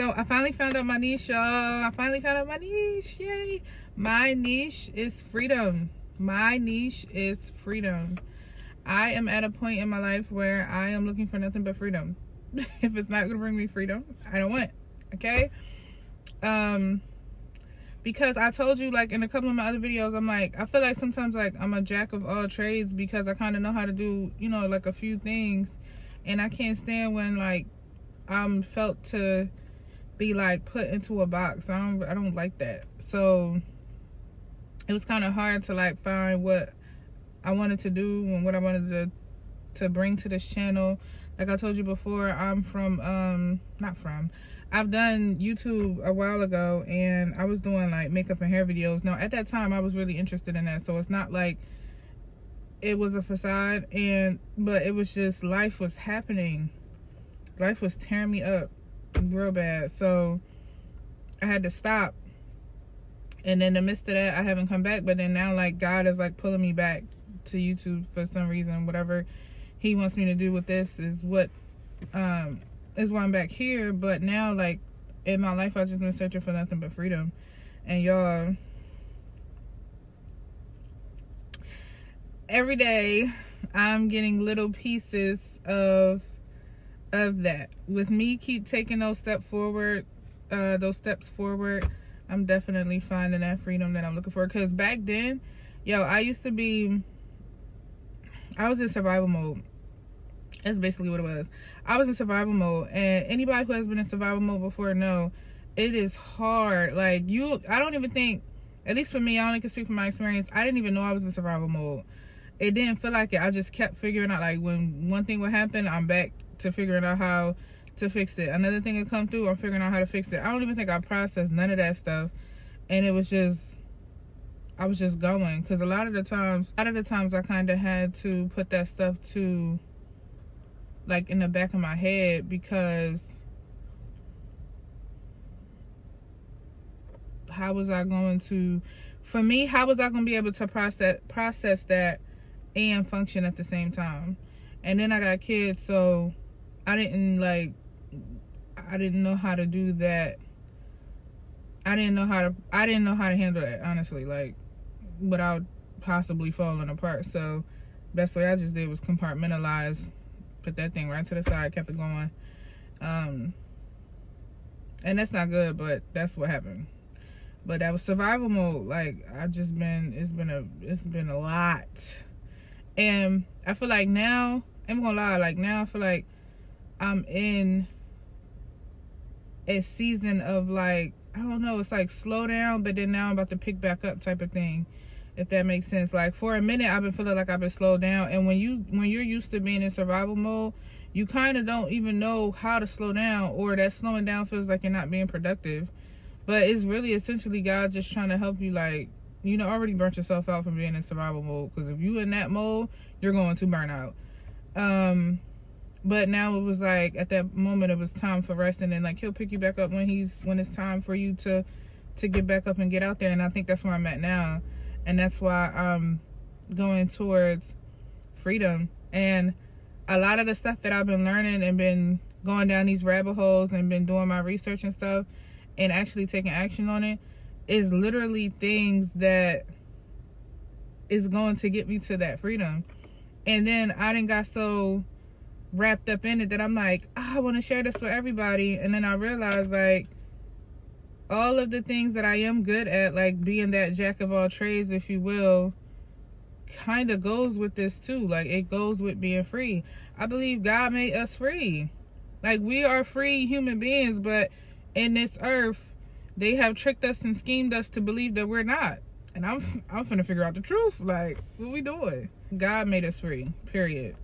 So I finally found out my niche, y'all. I finally found out my niche. Yay. My niche is freedom. My niche is freedom. I am at a point in my life where I am looking for nothing but freedom. If it's not gonna bring me freedom, I don't want it. Okay? Because I told you, like, in a couple of my other videos, I'm like, I feel like sometimes, like, I'm a jack of all trades because I kind of know how to do, you know, like, a few things. And I can't stand when, like, I'm felt to be, like, put into a box. I don't like that. So it was kind of hard to, like, find what I wanted to do and what I wanted to bring to this channel. Like I told you before, I'm from, I've done YouTube a while ago, and I was doing like makeup and hair videos. Now at that time I was really interested in that, so it's not like it was a facade, but it was just, life was happening. Life was tearing me up real bad, so I had to stop. And in the midst of that, I haven't come back, but then now, like, God is like pulling me back to YouTube for some reason. Whatever he wants me to do with this is what is why I'm back here. But now, like, in my life, I've just been searching for nothing but freedom. And y'all, every day I'm getting little pieces of that. With me keep taking those steps forward, I'm definitely finding that freedom that I'm looking for. Because back then, yo, I was in survival mode. That's basically what it was. I was in survival mode, and anybody who has been in survival mode before know it is hard. Like, I don't even think, at least for me, I only can speak from my experience, I didn't even know I was in survival mode. It didn't feel like it. I just kept figuring out, like, when one thing would happen, I'm back to figuring out how to fix it. Another thing would come through, I'm figuring out how to fix it. I don't even think I processed none of that stuff. And it was just, I was just going. Because a lot of the times I kind of had to put that stuff to, like, in the back of my head, because how was I going to be able to process that and function at the same time? And then I got kids, so I didn't know how to do that. I didn't know how to handle that, honestly, like, without possibly falling apart. So best way I just did was compartmentalize, put that thing right to the side, kept it going. And that's not good, but that's what happened. But that was survival mode. Like, it's been a lot. And I feel like now, I'm gonna lie, like, now I feel like I'm in a season of, like, I don't know, it's like slow down, but then now I'm about to pick back up type of thing, if that makes sense. Like, for a minute I've been feeling like I've been slowed down, and when you're used to being in survival mode, you kind of don't even know how to slow down, or that slowing down feels like you're not being productive. But it's really essentially God just trying to help you, like, you know, already burnt yourself out from being in survival mode, because if you in that mode, you're going to burn out. But now it was like, at that moment, it was time for rest, and then, like, he'll pick you back up when it's time for you to get back up and get out there. And I think that's where I'm at now, and that's why I'm going towards freedom. And a lot of the stuff that I've been learning and been going down these rabbit holes and been doing my research and stuff and actually taking action on it is literally things that is going to get me to that freedom. And then I done got so wrapped up in it that I'm like, I want to share this with everybody. And then I realized, like, all of the things that I am good at, like being that jack of all trades, if you will, kind of goes with this too. Like, it goes with being free. I believe God made us free. Like, we are free human beings, but in this earth, they have tricked us and schemed us to believe that we're not. And I'm finna figure out the truth. Like, what we doing? God made us free, period.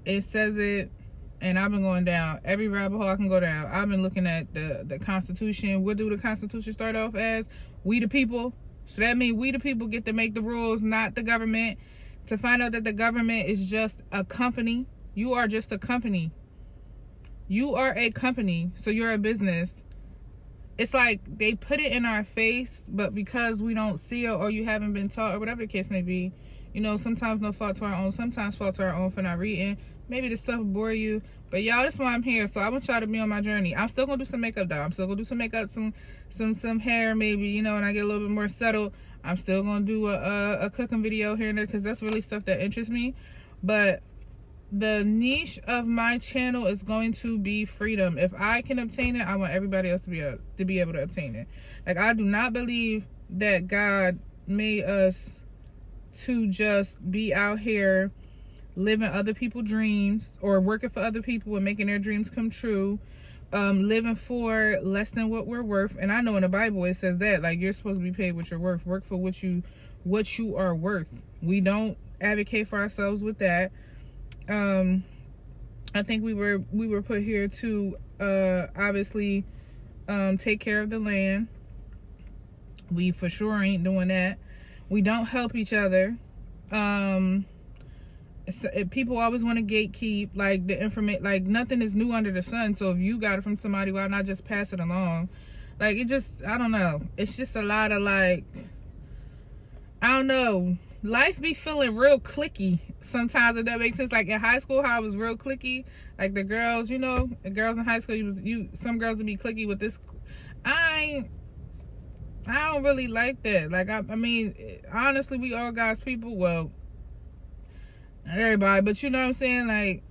It says it, and I've been going down every rabbit hole I can go down. I've been looking at the Constitution. What do the Constitution start off as? We the people. So that means we the people get to make the rules, not the government. To find out that the government is just a company. You are just a company. You are a company, so you're a business. It's like they put it in our face, but because we don't see it, or you haven't been taught, or whatever the case may be, you know, sometimes no fault to our own, sometimes fault to our own for not reading. Maybe the stuff bore you, But y'all, that's why I'm here. So I want y'all to be on my journey. I'm still gonna do some makeup though. I'm still gonna do some makeup, some hair maybe, you know, and I get a little bit more settled. I'm still gonna do a cooking video here and there, because that's really stuff that interests me. But the niche of my channel is going to be freedom. If I can obtain it, I want everybody else to be able to obtain it. Like, I do not believe that God made us to just be out here living other people's dreams, or working for other people and making their dreams come true, living for less than what we're worth. And I know in the Bible it says that, like, you're supposed to be paid what you're worth. Work for what you are worth. We don't advocate for ourselves with that. I think we were put here to obviously take care of the land. We for sure ain't doing that. We don't help each other. People always want to gatekeep, like, the information. Like, nothing is new under the sun. So if you got it from somebody, why not just pass it along? Like, it just, I don't know. It's just a lot of, like, I don't know. Life be feeling real cliquey sometimes, if that makes sense. Like, in high school, how I was real cliquey. Like, the girls, you know, the girls in high school, some girls would be cliquey with this. I don't really like that. Like, I mean, honestly, we all God's people. Well, not everybody, but you know what I'm saying? Like,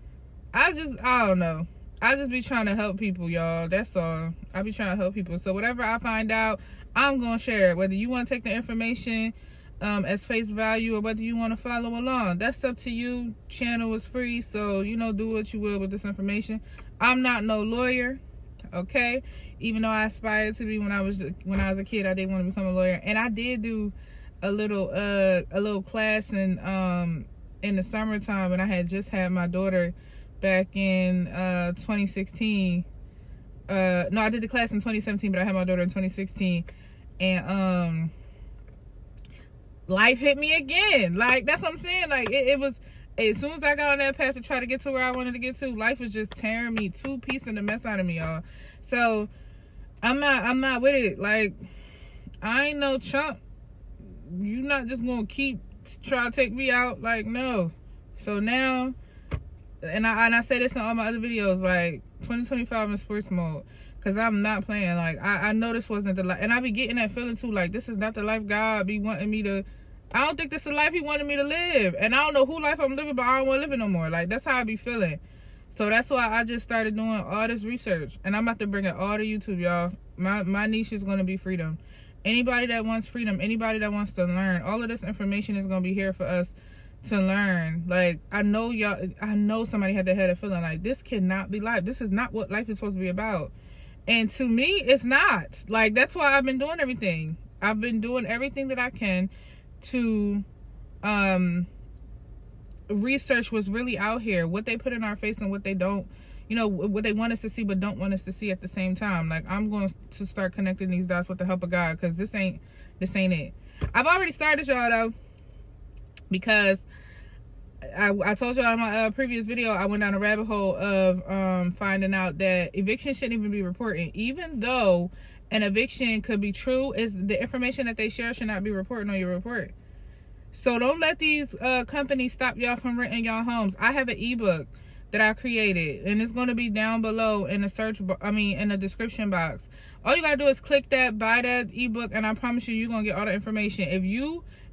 I don't know. I just be trying to help people, y'all. That's all. I be trying to help people. So whatever I find out, I'm going to share it. Whether you want to take the information as face value, or whether you want to follow along, that's up to you. Channel is free, so, you know, do what you will with this information. I'm not no lawyer, okay? Even though I aspired to be when I was a kid. I did want to become a lawyer, and I did do a little class in the summertime when I had just had my daughter back in 2016. No, I did the class in 2017, but I had my daughter in 2016, and life hit me again. Like, that's what I'm saying. Like, it was, as soon as I got on that path to try to get to where I wanted to get to, life was just tearing me two pieces of the mess out of me, y'all. So I'm not with it. Like, I ain't no chump. You not just gonna keep try to take me out. Like, no. So now, and I say this in all my other videos, like, 2025 in sports mode, because I'm not playing. Like, I know this wasn't the life, and I be getting that feeling too, like, this is not the life God be wanting me to. I don't think this is the life he wanted me to live, and I don't know who life I'm living, but I don't want to live it no more. Like, that's how I be feeling. So that's why I just started doing all this research, and I'm about to bring it all to YouTube, y'all. My niche is going to be freedom. Anybody that wants freedom, anybody that wants to learn, all of this information is going to be here for us to learn. Like, I know somebody had a feeling like, this cannot be life. This is not what life is supposed to be about. And to me, it's not. Like, that's why I've been doing everything. I've been doing everything that I can to research what's really out here, what they put in our face and what they don't, you know, what they want us to see but don't want us to see at the same time. Like, I'm going to start connecting these dots with the help of God, because this ain't it. I've already started, y'all, though, because I told y'all in my previous video, I went down a rabbit hole of finding out that eviction shouldn't even be reporting. Even though an eviction could be true, is the information that they share should not be reporting on your report. So don't let these companies stop y'all from renting y'all homes. I have an ebook that I created, and it's going to be down below in the in the description box. All you gotta do is click that, buy that ebook, and I promise you're gonna get all the information.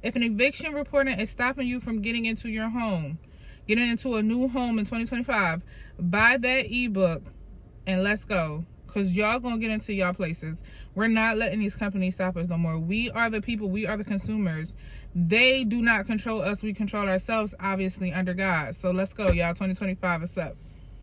If an eviction reporting is stopping you from getting into your home, getting into a new home in 2025, buy that ebook and let's go. Because y'all gonna get into y'all places. We're not letting these companies stop us no more. We are the people. We are the consumers. They do not control us. We control ourselves, obviously, under God. So let's go, y'all. 2025 is up.